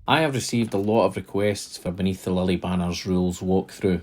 I have received a lot of requests for Beneath the Lily Banner's rules walkthrough.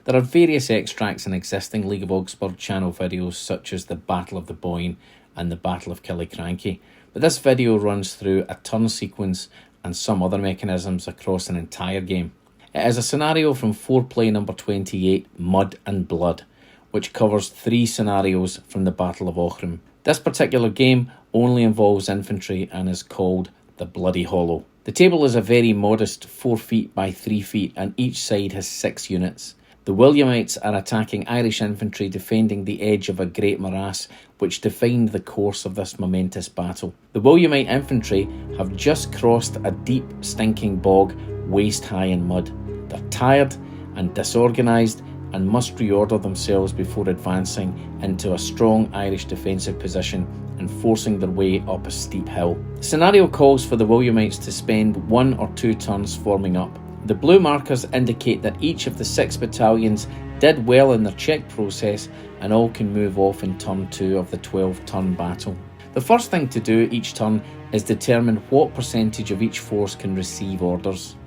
There are various extracts in existing League of Augsburg channel videos such as the Battle of the Boyne and the Battle of Killiecrankie, but this video runs through a turn sequence and some other mechanisms across an entire game. It is a scenario from foreplay number 28, Mud and Blood, which covers 3 scenarios from the Battle of Aughrim. This particular game only involves infantry and is called the Bloody Hollow. The table is a very modest 4 feet by 3 feet and each side has 6 units. The Williamites are attacking Irish infantry defending the edge of a great morass which defined the course of this momentous battle. The Williamite infantry have just crossed a deep stinking bog waist high in mud. They're tired and disorganised and must reorder themselves before advancing into a strong Irish defensive position and forcing their way up a steep hill. The scenario calls for the Williamites to spend 1 or 2 turns forming up. The blue markers indicate that each of the 6 battalions did well in their check process and all can move off in turn 2 of the 12-turn battle. The first thing to do each turn is determine what percentage of each force can receive orders.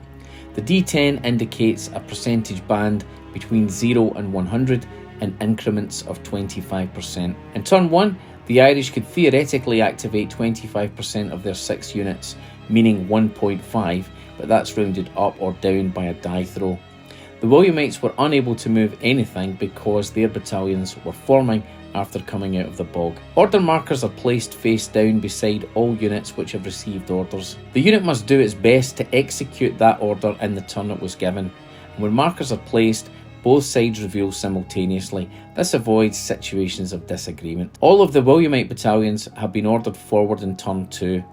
The D10 indicates a percentage band between 0 and 100 in increments of 25%. In turn 1, the Irish could theoretically activate 25% of their 6 units, meaning 1.5, but that's rounded up or down by a die throw. The Williamites were unable to move anything because their battalions were forming after coming out of the bog. Order markers are placed face down beside all units which have received orders. The unit must do its best to execute that order in the turn it was given. And when markers are placed, both sides reveal simultaneously. This avoids situations of disagreement. All of the Williamite battalions have been ordered forward in turn 2,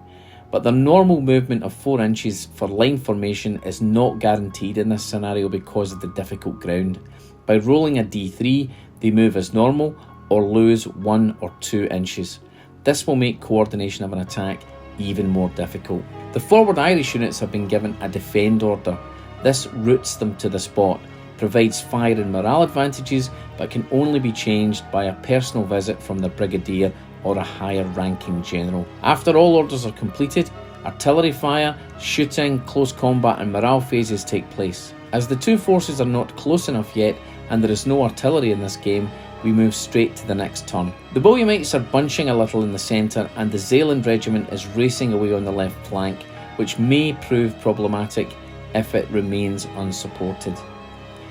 but their normal movement of 4 inches for line formation is not guaranteed in this scenario because of the difficult ground. By rolling a d3, they move as normal or lose 1 or 2 inches. This will make coordination of an attack even more difficult. The forward Irish units have been given a defend order. This routes them to the spot, provides fire and morale advantages, but can only be changed by a personal visit from the brigadier or a higher ranking general. After all orders are completed, artillery fire, shooting, close combat and morale phases take place. As the 2 forces are not close enough yet and there is no artillery in this game, we move straight to the next turn. The Williamites are bunching a little in the centre and the Zeeland regiment is racing away on the left flank, which may prove problematic if it remains unsupported.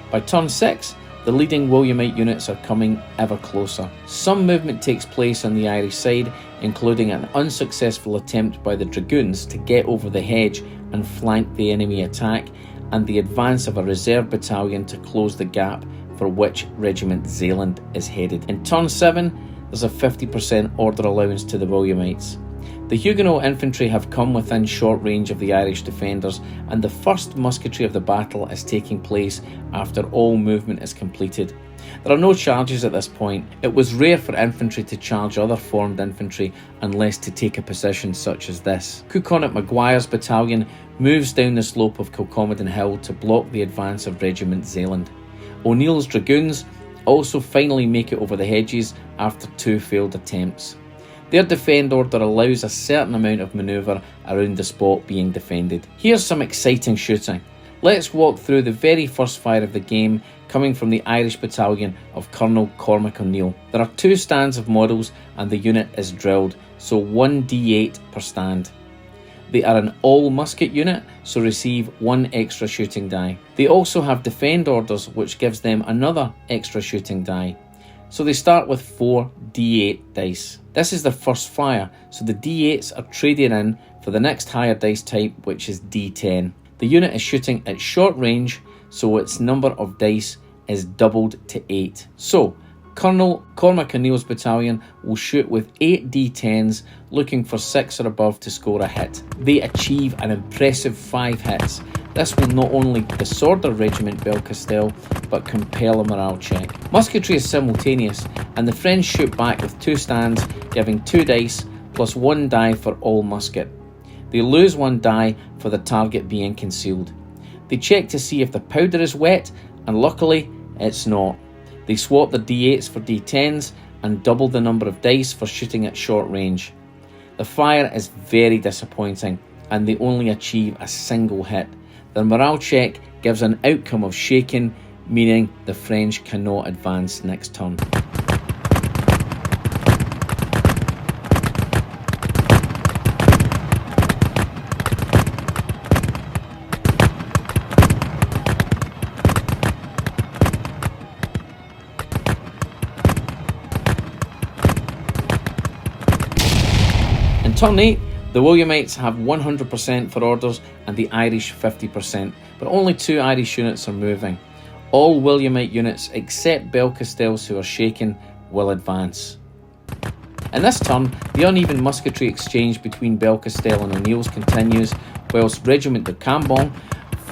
By turn 6, the leading Williamite units are coming ever closer. Some movement takes place on the Irish side, including an unsuccessful attempt by the Dragoons to get over the hedge and flank the enemy attack, and the advance of a reserve battalion to close the gap for which Regiment Zeeland is headed. In turn 7, there's a 50% order allowance to the Williamites. The Huguenot infantry have come within short range of the Irish defenders, and the first musketry of the battle is taking place after all movement is completed. There are no charges at this point. It was rare for infantry to charge other formed infantry unless to take a position such as this. Cuconnet Maguire's battalion moves down the slope of Kilcommodon Hill to block the advance of Regiment Zeeland. O'Neill's Dragoons also finally make it over the hedges after 2 failed attempts. Their defend order allows a certain amount of manoeuvre around the spot being defended. Here's some exciting shooting. Let's walk through the very first fire of the game coming from the Irish battalion of Colonel Cormac O'Neill. There are 2 stands of models and the unit is drilled, so 1d8 per stand. They are an all musket unit, so receive 1 extra shooting die. They also have defend orders which gives them another extra shooting die. So they start with 4 d8 dice. This is their first fire, so the d8s are traded in for the next higher dice type, which is d10. The unit is shooting at short range, so its number of dice is doubled to 8. So Colonel Cormac O'Neill's battalion will shoot with 8 d10s, looking for 6 or above to score a hit. They achieve an impressive 5 hits. This will not only disorder Regiment Belcastel, but compel a morale check. Musketry is simultaneous, and the French shoot back with 2 stands, giving 2 dice plus 1 die for all musket. They lose 1 die for the target being concealed. They check to see if the powder is wet, and luckily it's not. They swap their d8s for d10s and double the number of dice for shooting at short range. The fire is very disappointing, and they only achieve a single hit. Their morale check gives an outcome of shaken, meaning the French cannot advance next turn. In turn 8, the Williamites have 100% for orders and the Irish 50%, but only 2 Irish units are moving. All Williamite units except Belcastells, who are shaken, will advance. In this turn, the uneven musketry exchange between Belcastell and O'Neill's continues, whilst Regiment de Cambon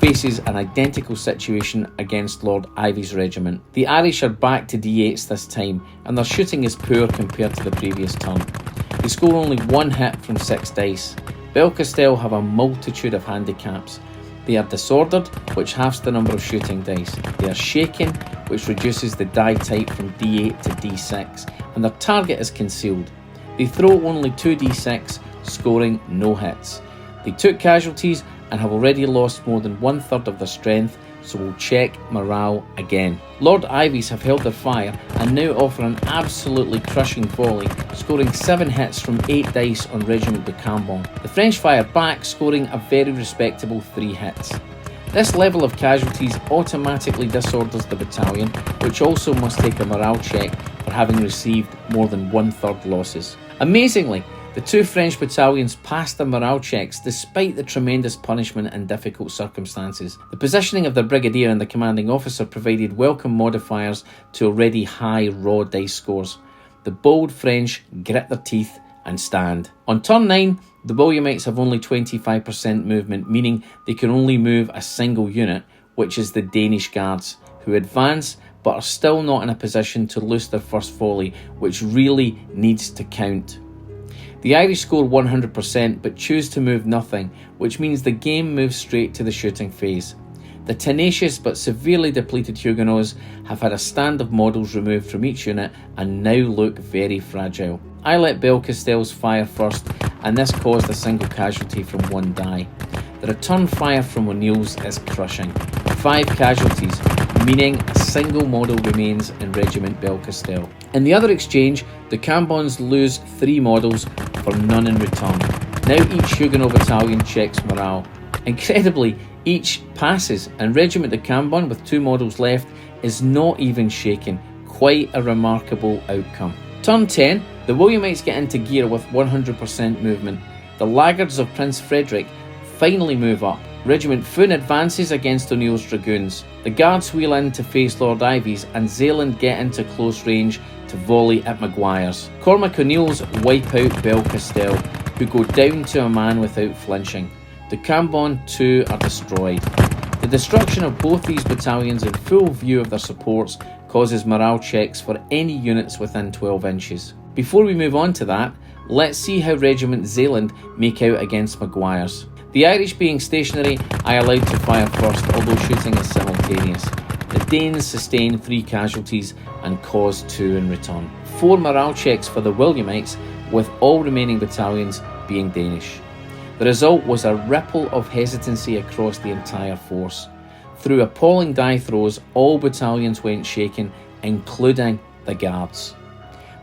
faces an identical situation against Lord Ivy's regiment. The Irish are back to D8s this time, and their shooting is poor compared to the previous turn. They score only 1 hit from 6 dice. Belcastell have a multitude of handicaps. They are disordered, which halves the number of shooting dice. They are shaken, which reduces the die type from D8 to D6, and their target is concealed. They throw only 2d6, scoring no hits. They took casualties and have already lost more than 1/3 of their strength, so we'll check morale again. Lord Ivy's have held their fire and now offer an absolutely crushing volley, scoring 7 hits from 8 dice on Regiment de Cambon. The French fire back, scoring a very respectable 3 hits. This level of casualties automatically disorders the battalion, which also must take a morale check for having received more than 1/3 losses. Amazingly, the 2 French battalions passed their morale checks despite the tremendous punishment and difficult circumstances. The positioning of the brigadier and the commanding officer provided welcome modifiers to already high raw dice scores. The bold French grit their teeth and stand. On turn 9, the Williamites have only 25% movement, meaning they can only move a single unit, which is the Danish Guards, who advance but are still not in a position to loose their first volley, which really needs to count. The Irish score 100% but choose to move nothing, which means the game moves straight to the shooting phase. The tenacious but severely depleted Huguenots have had a stand of models removed from each unit and now look very fragile. I let Belcastells fire first, and this caused a single casualty from 1 die. The return fire from O'Neill's is crushing. 5 casualties, meaning a single model remains in Regiment Belcastell. In the other exchange, the Cambons lose 3 models for none in return. Now each Huguenot battalion checks morale. Incredibly, each passes, and Regiment de Cambon, with 2 models left, is not even shaken. Quite a remarkable outcome. Turn 10, the Williamites get into gear with 100% movement. The laggards of Prince Frederick finally move up. Regiment Fun advances against O'Neill's Dragoons. The Guards wheel in to face Lord Ivy's, and Zeeland get into close range to volley at Maguire's. Cormac O'Neill's wipe out Belcastell, who go down to a man without flinching. The Cambon too are destroyed. The destruction of both these battalions in full view of their supports causes morale checks for any units within 12 inches. Before we move on to that, let's see how Regiment Zeeland make out against Maguire's. The Irish being stationary, I allowed to fire first, although shooting is simultaneous. The Danes sustain 3 casualties and cause 2 in return. 4 morale checks for the Williamites, with all remaining battalions being Danish. The result was a ripple of hesitancy across the entire force. Through appalling die throws, all battalions went shaken, including the Guards.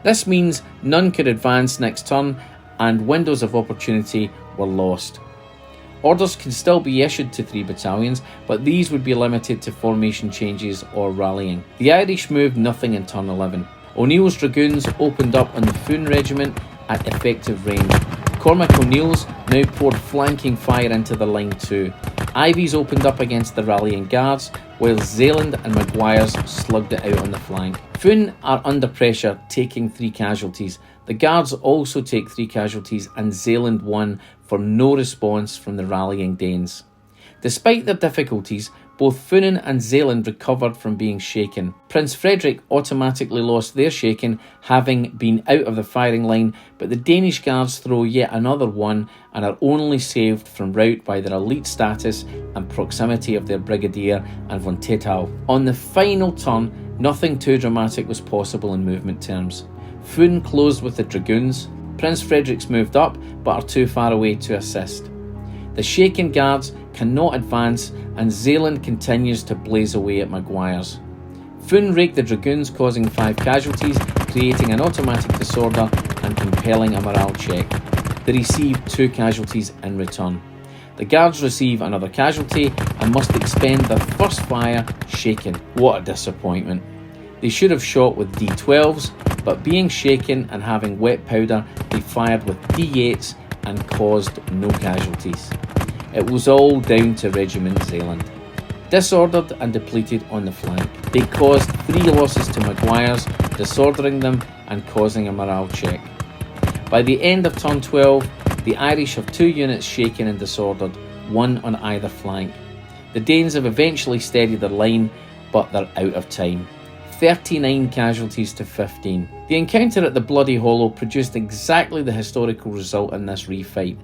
This means none could advance next turn, and windows of opportunity were lost. Orders can still be issued to 3 battalions, but these would be limited to formation changes or rallying. The Irish moved nothing in turn 11. O'Neill's Dragoons opened up on the Fun Regiment at effective range. Cormac O'Neill's now poured flanking fire into the line too. Ivy's opened up against the rallying Guards, while Zeeland and Maguire's slugged it out on the flank. Fun are under pressure, taking 3 casualties. The Guards also take 3 casualties, and Zeeland 1 for no response from the rallying Danes. Despite their difficulties, both Funen and Zeeland recovered from being shaken. Prince Frederick automatically lost their shaken, having been out of the firing line, but the Danish Guards throw yet another 1 and are only saved from rout by their elite status and proximity of their Brigadier and von Tetau. On the final turn, nothing too dramatic was possible in movement terms. Fun closed with the Dragoons. Prince Frederick's moved up, but are too far away to assist. The shaken guards cannot advance, and Zeeland continues to blaze away at Maguire's. Foon raked the dragoons, causing 5 casualties, creating an automatic disorder and compelling a morale check. They receive 2 casualties in return. The guards receive another casualty and must expend their first fire shaken. What a disappointment. They should have shot with D12s, but being shaken and having wet powder, they fired with D8s and caused no casualties. It was all down to Regiment Zeeland. Disordered and depleted on the flank, they caused 3 losses to Maguire's, disordering them and causing a morale check. By the end of turn 12, the Irish have 2 units shaken and disordered, 1 on either flank. The Danes have eventually steadied their line, but they're out of time. 39 casualties to 15. The encounter at the Bloody Hollow produced exactly the historical result in this refight.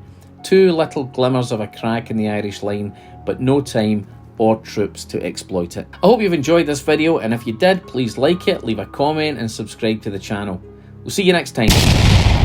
2 little glimmers of a crack in the Irish line, but no time or troops to exploit it. I hope you've enjoyed this video, and if you did, please like it, leave a comment and subscribe to the channel. We'll see you next time.